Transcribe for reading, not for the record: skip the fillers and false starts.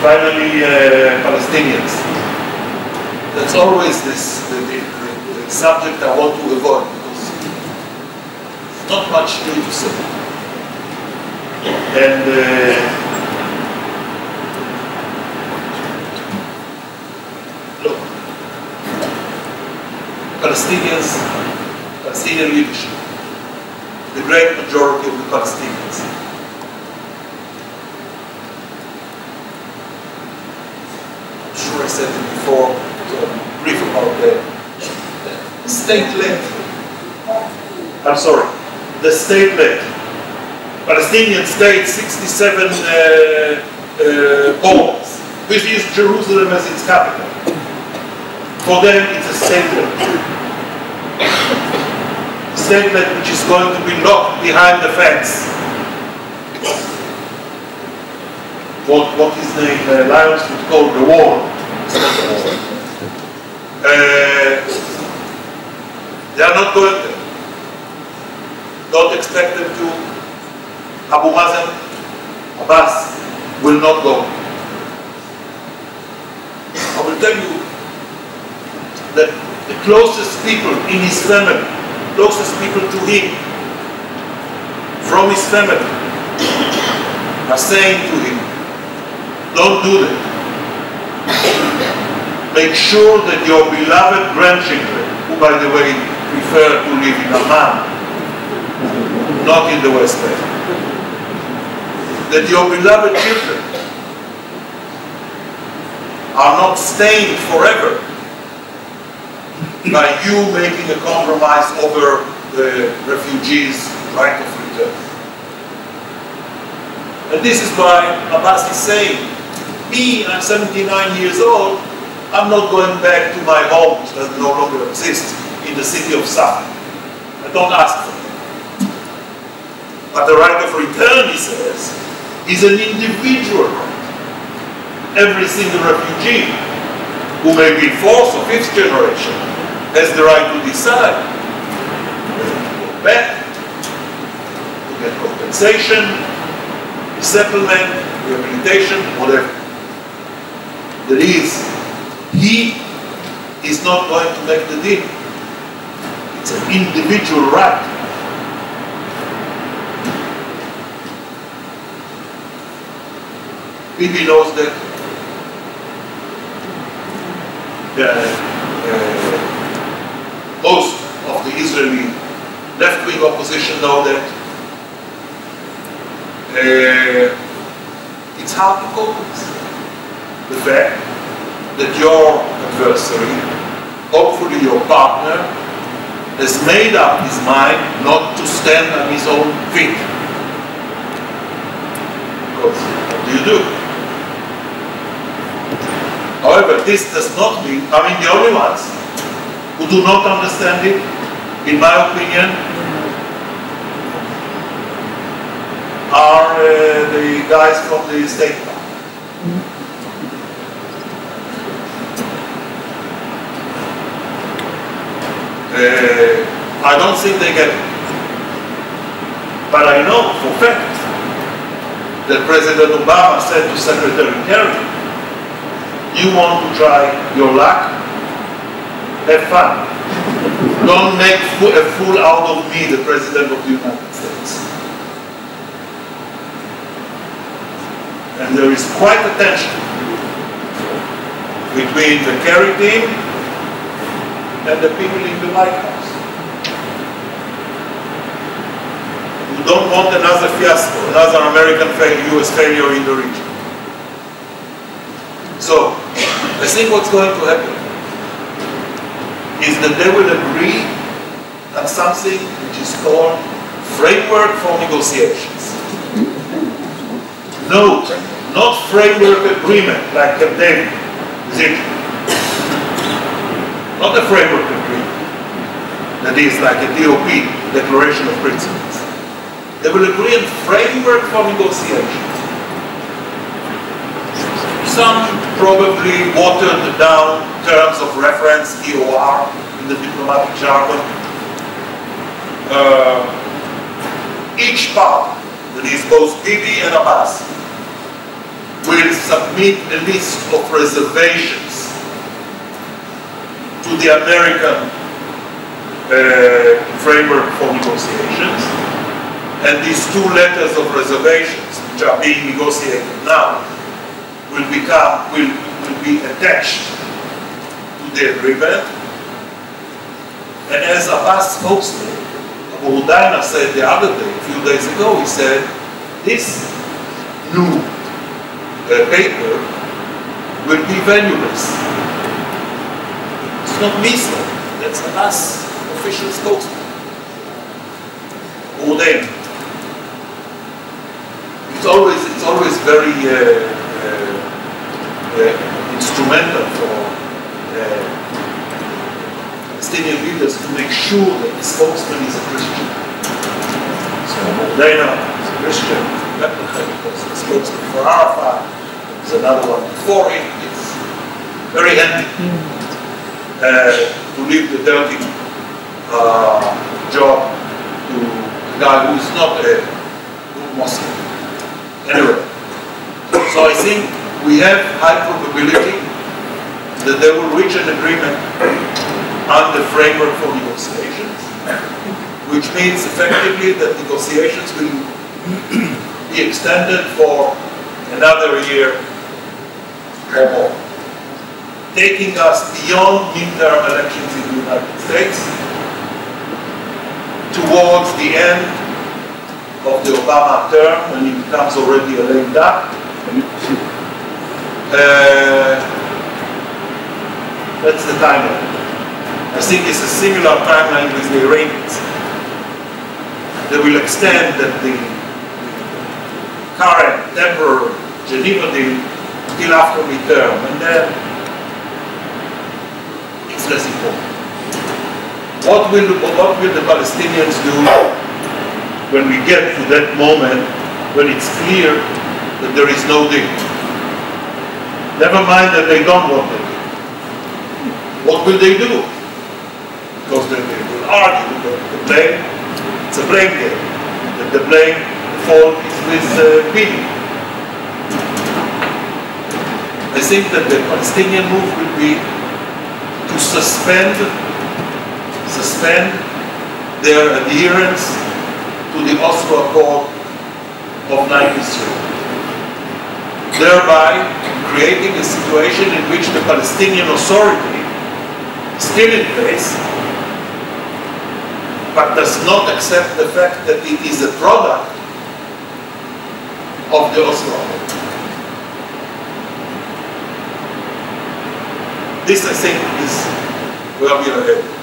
finally, Palestinians. That's always the subject I want to avoid, because there's not much new to say. And look, Palestinian leadership, the great majority of the Palestinians, I'm sure I said it before, brief about the state-led, I'm sorry, the state-led, Palestinian state, 67 borders, which is Jerusalem as its capital. For them, it's a state-led. State-led which is going to be locked behind the fence. What is the Lions would call the wall. It's not the wall. They are not going there. Don't expect them to. Abu Mazen, Abbas, will not go. I will tell you that the closest people in his family, closest people to him, from his family, are saying to him, don't do that. Make sure that your beloved grandchildren, who by the way prefer to live in Amman, not in the West Bank, that your beloved children are not stained forever by you making a compromise over the refugees' right of return. And this is why Abbas is saying, me, I'm 79 years old, I'm not going back to my home, which does no longer exist, in the city of Safed. I don't ask for it. But the right of return, he says, is an individual right. Every single refugee, who may be fourth or fifth generation, has the right to decide whether to go back, to get compensation, resettlement, rehabilitation, whatever. That is, he is not going to make the deal. It's an individual right. Bibi knows that most of the Israeli left-wing opposition know that it's hard to cope with the fact that your adversary, hopefully your partner, has made up his mind not to stand on his own feet. Because what do you do? However, this does not mean, I mean, the only ones who do not understand it, in my opinion, are the guys from the State Department. I don't think they get it. But I know for a fact that President Obama said to Secretary Kerry, you want to try your luck? Have fun. Don't make a fool out of me, the President of the United States. And there is quite a tension between the Kerry team and the people in the White House, who don't want another fiasco, another American US failure in the region. So, I think what's going to happen is that they will agree on something which is called framework for negotiations. Note, not framework agreement like Camp David with Egypt. Not a framework agreement that is like a DOP, Declaration of Principles. They will agree on framework for negotiations. Some probably watered down terms of reference, TOR, in the diplomatic jargon. Each part, that is both Bibi and Abbas, will submit a list of reservations to the American framework for negotiations, and these two letters of reservations, which are being negotiated now, will be attached to the agreement. And as Abbas spokesman, Abu Hudayna said the other day, a few days ago, he said, this new paper will be valueless. It's not me saying, that's Abbas, official spokesman. Abu Hudayna. It's always very instrumental for Palestinian leaders to make sure that the spokesman is a Christian. So Hudayna is a Christian, Bethlehem was the spokesman for Arafat, there's another one before him. It's very handy to leave the dirty job to a guy who is not a good Muslim. Anyway, so I think we have high probability that they will reach an agreement on the framework for negotiations, which means effectively that negotiations will be extended for another year or more, taking us beyond midterm elections in the United States towards the end of the Obama term, when he becomes already a lame duck. That's the timeline. I think it's a similar timeline with the Iranians. They will extend that the current temporary Geneva deal till after midterm, and then it's less important. What will the Palestinians do when we get to that moment when it's clear that there is no deal? Never mind that they don't want the deal. What will they do? Because they will argue that the blame, it's a blame game, that the blame, the fault is with Bibi. I think that the Palestinian move will be to suspend their adherence to the Oslo Accord of '93, thereby creating a situation in which the Palestinian Authority is still in place, but does not accept the fact that it is a product of the Oslo Accord. This, I think, is where we are headed.